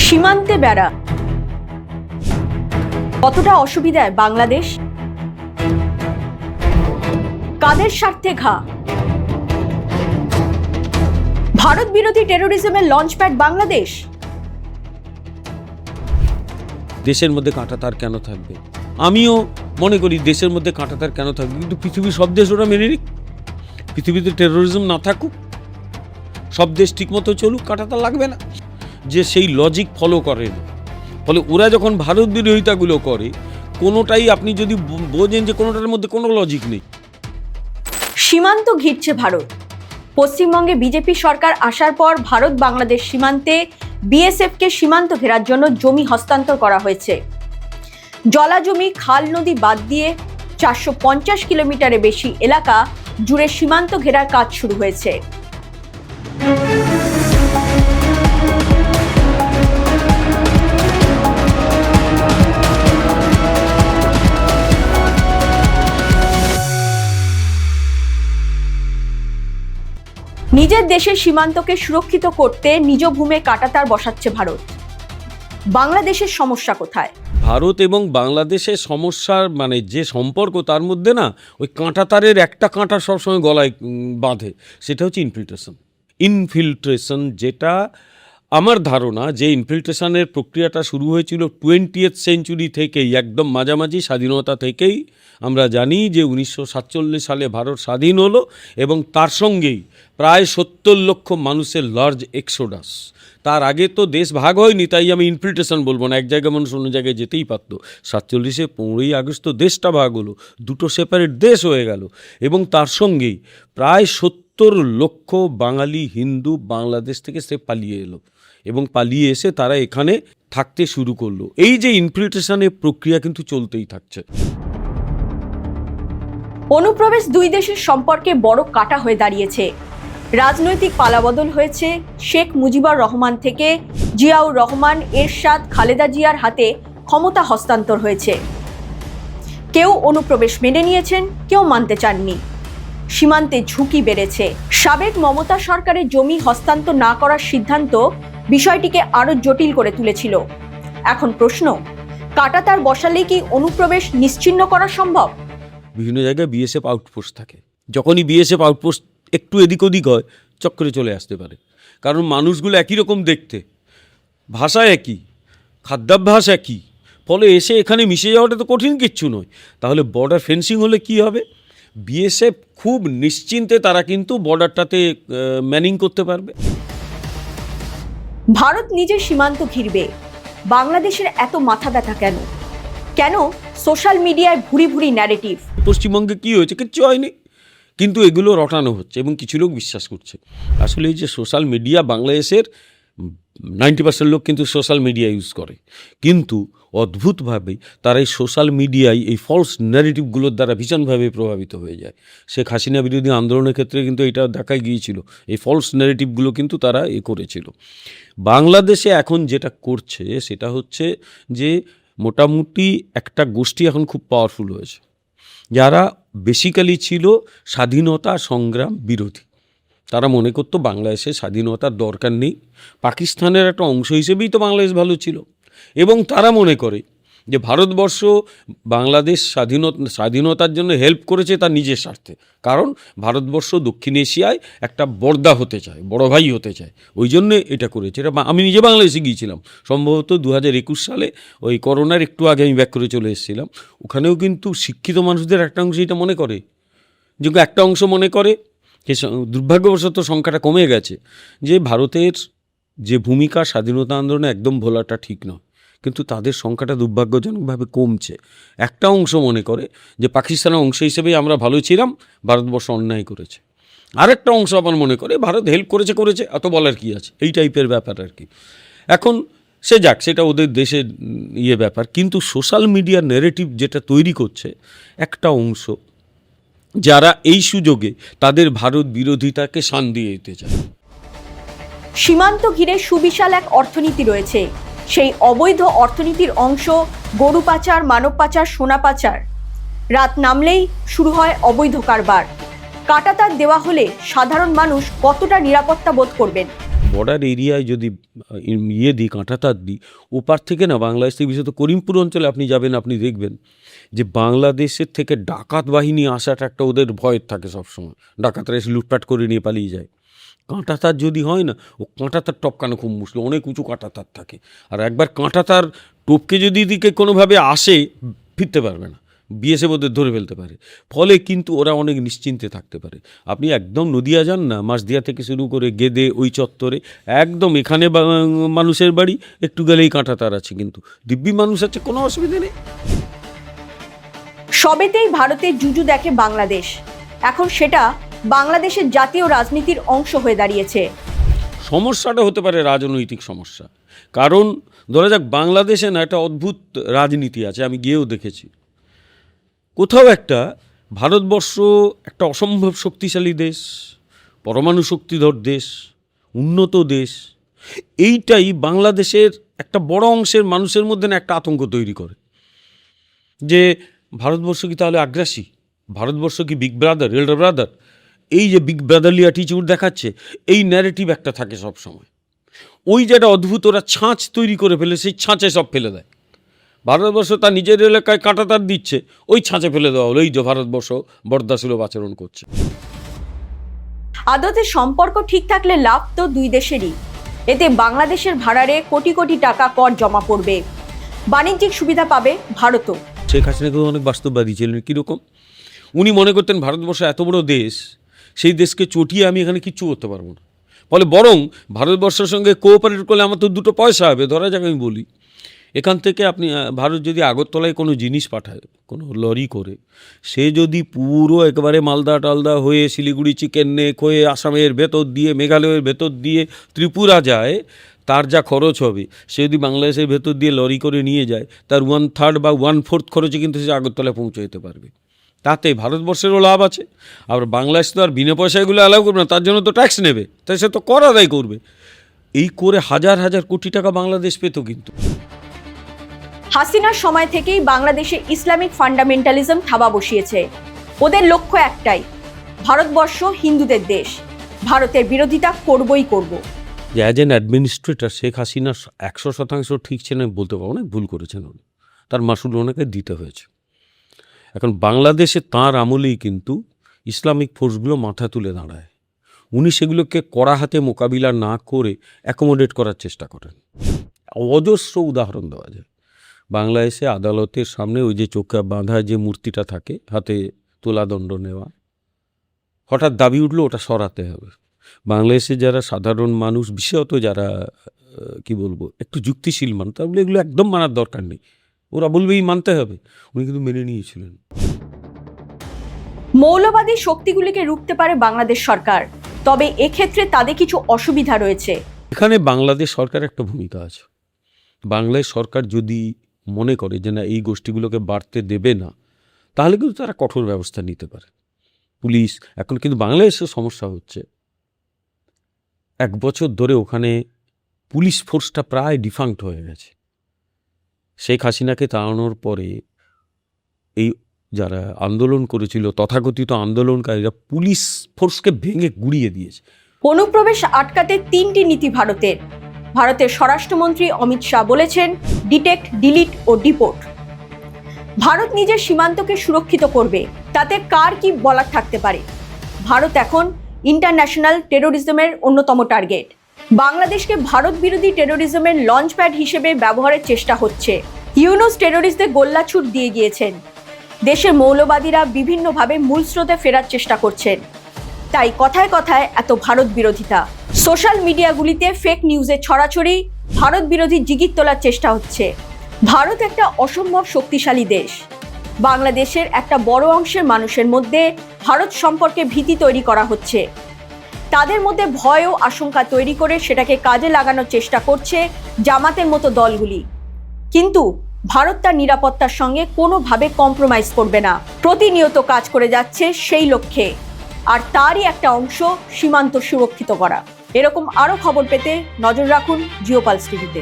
সীমান্তে বেড়া কতটা অসুবিধায় বাংলাদেশ? কাদের স্বার্থে ঘা? ভারত বিরোধী টেরোরিজমের লঞ্চপ্যাড বাংলাদেশ। দেশের মধ্যে কাঁটাতার কেন থাকবে? আমিও মনে করি দেশের মধ্যে কাঁটাতার কেন থাকবে, কিন্তু পৃথিবীর সব দেশ ওরা মেনে নিক। পৃথিবীতে টেরোরিজম না থাকুক, সব দেশ ঠিকমতো চলুক, কাঁটাতার লাগবে না। যে সেই লজিক ফলো করে না, ফলে ওরা যখন ভারত বিরোধিতাগুলো করে, কোনোটাই আপনি যদি বোঝেন যে কোনোটার মধ্যে কোনো লজিক নেই। সীমান্ত ঘিরছে ভারত। পশ্চিমবঙ্গে বিজেপি সরকার আসার পর ভারত বাংলাদেশ সীমান্তে বিএসএফকে সীমান্ত ঘেরার জন্য জমি হস্তান্তর করা হয়েছে। জলাজমি, খাল, নদী বাদ দিয়ে 450 কিলোমিটারের বেশি এলাকা জুড়ে সীমান্ত ঘেরার কাজ শুরু হয়েছে। নিজের দেশের সীমান্তকে সুরক্ষিত করতে নিজ ভূমে কাঁটাতার বসাচ্ছে ভারত। বাংলাদেশের সমস্যা কোথায়? ভারত এবং বাংলাদেশের সমস্যার যে সম্পর্ক, তার মধ্যে না ওই কাঁটাতারের একটা কাঁটা সবসময় গলায় বাঁধে, সেটা হচ্ছে ইনফিল্ট্রেশন। যেটা আমার ধারণা যে ইনফিল্ট্রেশনের প্রক্রিয়াটা শুরু হয়েছিল 20th সেঞ্চুরি থেকেই, একদম মাঝামাঝি স্বাধীনতা থেকেই। আমরা জানি যে 1947 সালে ভারত স্বাধীন হলো এবং তার সঙ্গেই প্রায় 70 লক্ষ মানুষের লার্জ এক্সোডাস। তার আগে তো দেশ ভাগ হয়নি, তাই আমি ইনফিল্ট্রেশন বলবো না, এক জায়গায় মানুষ অন্য জায়গায় যেতেই পারতো। 47-এ 15ই আগস্ট তো দেশটা ভাগ হলো, দুটো সেপারেট দেশ হয়ে গেল। এবং তার সঙ্গেই প্রায় 70 লক্ষ বাঙালি হিন্দু বাংলাদেশ থেকে সে পালিয়ে এলো এবং পালিয়ে এসে তারা এখানে থাকতে শুরু করলো। এই যে ইনফিল্ট্রেশনের প্রক্রিয়া কিন্তু চলতেই থাকছে। অনুপ্রবেশ দুই দেশের সম্পর্কে বড় কাটা হয়ে দাঁড়িয়েছে। রাজনৈতিক পালাবদল হয়েছে। শেখ মুজিবুর রহমান থেকে জিয়াউর রহমান, এরশাদ, খালেদা জিয়ার হাতে ক্ষমতা হস্তান্তর হয়েছে। কেউ অনুপ্রবেশ মেনে নিয়েছেন, কেউ মানতে চাননি। সীমান্তে ঝুঁকি বেড়েছে। সাবেক মমতা সরকারের জমি হস্তান্তর না করার সিদ্ধান্ত বিষয়টিকে আরো জটিল করে তুলেছিল। এখন প্রশ্ন, কাঁটাতার বসালেই কি অনুপ্রবেশ নিশ্চিহ্ন করা সম্ভব? বিভিন্ন জায়গায় বিএসএফ আউটপোস্ট থাকে। যখনই বিএসএফ আউটপোস্ট একটু এদিক ওদিক হয়, চক্করে চলে আসতে পারে। কারণ মানুষগুলো একই রকম দেখতে, ভাষা একই, খাদ্যাভ্যাস একই, ফলে এসে এখানে মিশে যাওয়াটা তো কঠিন কিচ্ছু নয়। তাহলে বর্ডার ফেন্সিং হলে কি হবে? বিএসএফ খুব নিশ্চিন্তে তারা কিন্তু বর্ডারটাতে ম্যানিং করতে পারবে। ভারত নিজের সীমান্ত ঘিরবে, বাংলাদেশের এত মাথা ব্যথা কেন? কেন সোশ্যাল মিডিয়ায় ভুরি ভুরি ন্যারেটিভ? পশ্চিমবঙ্গে কী হয়েছে? কিচ্ছু হয়নি, কিন্তু এগুলো রটানো হচ্ছে এবং কিছু লোক বিশ্বাস করছে। আসলে এই যে সোশ্যাল মিডিয়া, বাংলাদেশের 90% লোক কিন্তু সোশ্যাল মিডিয়া ইউজ করে, কিন্তু অদ্ভুতভাবে তারা এই সোশ্যাল মিডিয়ায় এই ফলস ন্যারেটিভগুলোর দ্বারা ভীষণভাবে প্রভাবিত হয়ে যায়। শেখ হাসিনা বিরোধী আন্দোলনের ক্ষেত্রে কিন্তু এটা দেখা গিয়েছিল, এই ফলস ন্যারেটিভগুলো কিন্তু তারা করেছিল। বাংলাদেশে এখন যেটা করছে সেটা হচ্ছে যে মোটামুটি একটা গোষ্ঠী এখন খুব পাওয়ারফুল হয়েছে, যারা বেসিক্যালি ছিল স্বাধীনতা সংগ্রাম বিরোধী। তারা মনে করতো বাংলাদেশের স্বাধীনতার দরকার নেই, পাকিস্তানের একটা অংশ হিসেবেই তো বাংলাদেশ ভালো ছিল। এবং তারা মনে করে যে ভারতবর্ষ বাংলাদেশ স্বাধীনতার জন্য হেল্প করেছে তার নিজের স্বার্থে, কারণ ভারতবর্ষ দক্ষিণ এশিয়ায় একটা বড়দা হতে চায়, বড় ভাই হতে চায়, ওই জন্যে এটা করেছে। এটা আমি নিজে বাংলাদেশে গিয়েছিলাম সম্ভবত 2021 সালে, ওই করোনার একটু আগে আমি ব্যাক করে চলে এসেছিলাম। ওখানেও কিন্তু শিক্ষিত মানুষদের একটা অংশ এটা মনে করে, যে একটা অংশ মনে করে, দুর্ভাগ্যবশত সংখ্যাটা কমে গেছে, যে ভারতের যে ভূমিকা স্বাধীনতা আন্দোলনে একদম ভোলাটা ঠিক নয়, কিন্তু তাদের সংখ্যাটা দুর্ভাগ্যজনকভাবে কমছে। একটা অংশ মনে করে যে পাকিস্তানের অংশ হিসেবেই আমরা ভালো ছিলাম, ভারতবর্ষ অন্যায় করেছে। আরেকটা অংশ আবার মনে করে ভারত হেল্প করেছে, এত বলার কি আছে, এই টাইপের ব্যাপার আর কি। এখন সে যাক, সেটা ওদের দেশের ব্যাপার। কিন্তু সোশ্যাল মিডিয়ার ন্যারেটিভ যেটা তৈরি করছে একটা অংশ, যারা এই সুযোগে তাদের ভারত বিরোধিতাকে শান দিয়ে দিতে চায়। সীমান্ত ঘিরে সুবিশাল এক অর্থনীতি রয়েছে। সেই অবৈধ অর্থনীতির অংশ গরু পাচার, মানব পাচার, সোনা পাচার। রাত নামলেই শুরু হয় অবৈধ কারবার। কাঁটাতার দেওয়া হলে সাধারণ মানুষ কতটা নিরাপত্তা বোধ করবেন? বর্ডার এরিয়ায় যদি দিই, কাঁটাতার দিই, ওপার থেকে না বাংলাদেশ থেকে, বিশেষত করিমপুর অঞ্চলে আপনি যাবেন, আপনি দেখবেন যে বাংলাদেশের থেকে ডাকাত বাহিনী আসাটা একটা ওদের ভয়ের থাকে সবসময়। ডাকাতরা এসে লুটপাট করে নিয়ে পালিয়ে যায়। কাঁটাতার যদি হয় না, ও কাঁটাতার টপকানো খুব মুশকিল, অনেক উঁচু কাঁটাতার থাকে। আর একবার কাঁটাতার টপকে যদি দিকে কোনোভাবে আসে, ফিরতে পারবে না, বিএসএফ ওদের ধরে ফেলতে পারে। ফলে কিন্তু ওরা অনেক নিশ্চিন্তে থাকতে পারে। আপনি একদম নদিয়া যান না, মাসদিয়া থেকে শুরু করে গেদে ওই চত্বরে, একদম এখানে মানুষের বাড়ি, একটু গেলেই কাঁটাতার আছে, কিন্তু দিব্যি মানুষ আছে, কোনো অসুবিধা নেই। সবেতেই ভারতের জুজু দেখে বাংলাদেশ, এখন সেটা বাংলাদেশের জাতীয় রাজনীতির অংশ হয়ে দাঁড়িয়েছে। সমস্যাটা হতে পারে রাজনৈতিক সমস্যা, কারণ ধরা যাক বাংলাদেশে না একটা অদ্ভুত রাজনীতি আছে, আমি গিয়েও দেখেছি। কোথাও একটা ভারতবর্ষ একটা অসম্ভব শক্তিশালী দেশ, পরমাণু শক্তিধর দেশ, উন্নত দেশ, এইটাই বাংলাদেশের একটা বড় অংশের মানুষের মধ্যে না একটা আতঙ্ক তৈরি করে যে ভারতবর্ষ কি তাহলে আগ্রাসী, ভারতবর্ষ কি বিগ ব্রাদার, এল্ডার ব্রাদার, এই যে বিগ ব্রাদারলি অ্যাটিটিউড দেখাচ্ছে, এই ন্যারেটিভ একটা থাকে সব সময়। ওই যেটা অদ্ভুত ওরা ছাঁচ তৈরি করে ফেলে, সেই ছাঁচে সব ফেলে দেয়। ভারতবর্ষ তার নিজের এলাকায় কাঁটাতার দিচ্ছে, ওই ছাঁচে ফেলে দেওয়া হলো, এই যে ভারতবর্ষ বরদাসুলভ আচরণ করছে। আদতে সম্পর্ক ঠিক থাকলে লাভ তো দুই দেশেরই। এতে বাংলাদেশের ভাড়ারে কোটি কোটি টাকা কর জমা পড়বে, বাণিজ্যিক সুবিধা পাবে ভারতও। শেখ হাসিনা কিন্তু অনেক বাস্তববাদী ছিলেন। কীরকম? উনি মনে করতেন ভারতবর্ষ এত বড় দেশ, সেই দেশকে চটিয়ে আমি এখানে কিচ্ছু করতে পারবো না, ফলে বরং ভারতবর্ষের সঙ্গে কোঅপারেট করলে আমার তো দুটো পয়সা হবে। ধরা যাক আমি বলি, এখান থেকে আপনি ভারত যদি আগরতলায় কোনো জিনিস পাঠায় কোনো লরি করে, সে যদি পুরো একেবারে মালদা টালদা হয়ে শিলিগুড়ি চিকেন নেক হয়ে আসামের ভেতর দিয়ে মেঘালয়ের ভেতর দিয়ে ত্রিপুরা যায়, তার যা খরচ হবে, সে যদি বাংলাদেশের ভেতর দিয়ে লরি করে নিয়ে যায়, তার 1/3 বা 1/4 খরচে কিন্তু সে আগরতলায় পৌঁছে যেতে পারবে। তাতে ভারতবর্ষেরও লাভ আছে। আবার বাংলাদেশ তো আর বিনা পয়সা এগুলো অ্যালাউ করবে না, তার জন্য তো ট্যাক্স নেবে, তাই সে তো কর আদায় করবে। এই করে হাজার হাজার কোটি টাকা বাংলাদেশ পেত। কিন্তু হাসিনার সময় থেকেই বাংলাদেশে ইসলামিক ফান্ডামেন্টালিজম থাবা বসিয়েছে। ওদের লক্ষ্য একটাই, ভারতবর্ষ হিন্দুদের দেশ, ভারতের বিরোধিতা করবই করব। যে as an administrator Sheikh Hasina 100% ঠিক ছিলেন বলতে পারবো, অনেক ভুল করেছেন উনি, তার মাসুল ওনাকে দিতে হয়েছে। এখন বাংলাদেশে তাঁর আমলেই কিন্তু ইসলামিক ফোর্সগুলো মাথা তুলে দাঁড়ায়। উনি সেগুলোকে কড়া হাতে মোকাবিলা না করে অ্যাকোমোডেট করার চেষ্টা করেন। অজস্র উদাহরণ দেওয়া যায়। বাংলাদেশে আদালতের সামনে ওই যে চোখা বাঁধা যে মূর্তিটা থাকে, হাতে তোলাদণ্ড নেওয়া, হঠাৎ দাবি উঠলো ওটা সরাতে হবে। বাংলাদেশে যারা সাধারণ মানুষ, বিশেষত যারা কি বলবো একটু যুক্তিশীল মানুষ, তাহলে এগুলো একদম মানার দরকার নেই, ওরা বলবেই মানতে হবে। উনি কিন্তু মেনে নিয়েছিলেন। মৌলবাদী শক্তিগুলিকে রুখতে পারে বাংলাদেশ সরকার, তবে এক্ষেত্রে তাদের কিছু অসুবিধা রয়েছে। এখানে বাংলাদেশ সরকার একটা ভূমিকা আছে। বাংলাদেশ সরকার যদি মনে করে যে না এই গোষ্ঠীগুলোকে বাড়তে দেবে না, তাহলে কিন্তু তারা কঠোর ব্যবস্থা নিতে পারে। পুলিশ এখন কিন্তু বাংলাদেশের সমস্যা হচ্ছে, 1 বছর ধরে ওখানে পুলিশ ফোর্সটা প্রায় ডিফাঙ্ক্ট হয়ে গেছে। শেখ হাসিনাকে তাড়ানোর পরে এই যারা আন্দোলন করেছিল, তথাকথিত আন্দোলনকারীরা পুলিশ ফোর্সকে ভেঙে গুড়িয়ে দিয়েছে। অনুপ্রবেশ আটকাতে 3টি নীতি ভারতের। ভারতের স্বরাষ্ট্রমন্ত্রী অমিত শাহ বলেছেন, ডিটেক্ট, ডিলিট ও ডিপোর্ট। ভারত নিজের সীমান্তকে সুরক্ষিত করবে, তাতে কার কি বলার থাকতে পারে। ভারত এখন ইন্টারন্যাশনাল টেরোরিজমের অন্যতম টার্গেট। বাংলাদেশকে ভারত বিরোধী টেরোরিজমের লঞ্চপ্যাড হিসেবে ব্যবহারের চেষ্টা হচ্ছে। ইউনুস টেরোরিস্টদের গোল্লাছুট দিয়ে গিয়েছেন। দেশের মৌলবাদীরা বিভিন্নভাবে মূল স্রোতে ফেরার চেষ্টা করছেন। তাই কথায় কথায় এত ভারত বিরোধিতা। সোশ্যাল মিডিয়াগুলিতে ফেক নিউজের ছড়াছড়ি, ভারত বিরোধী জিগির তোলার চেষ্টা হচ্ছে। ভারত একটা অসম্ভব শক্তিশালী দেশ। বাংলাদেশের একটা বড় অংশের মানুষের মধ্যে ভারত সম্পর্কে ভীতি তৈরি করা হচ্ছে। তাদের মধ্যে ভয় ও আশঙ্কা তৈরি করে সেটাকে কাজে লাগানোর চেষ্টা করছে জামাতের মতো দলগুলি। কিন্তু ভারত তার নিরাপত্তার সঙ্গে কোনোভাবে কম্প্রোমাইজ করবে না, প্রতিনিয়ত কাজ করে যাচ্ছে সেই লক্ষ্যে। আর তারই একটা অংশ সীমান্ত সুরক্ষিত করা। এরকম আরও খবর পেতে নজর রাখুন জিও পালস টিভিতে।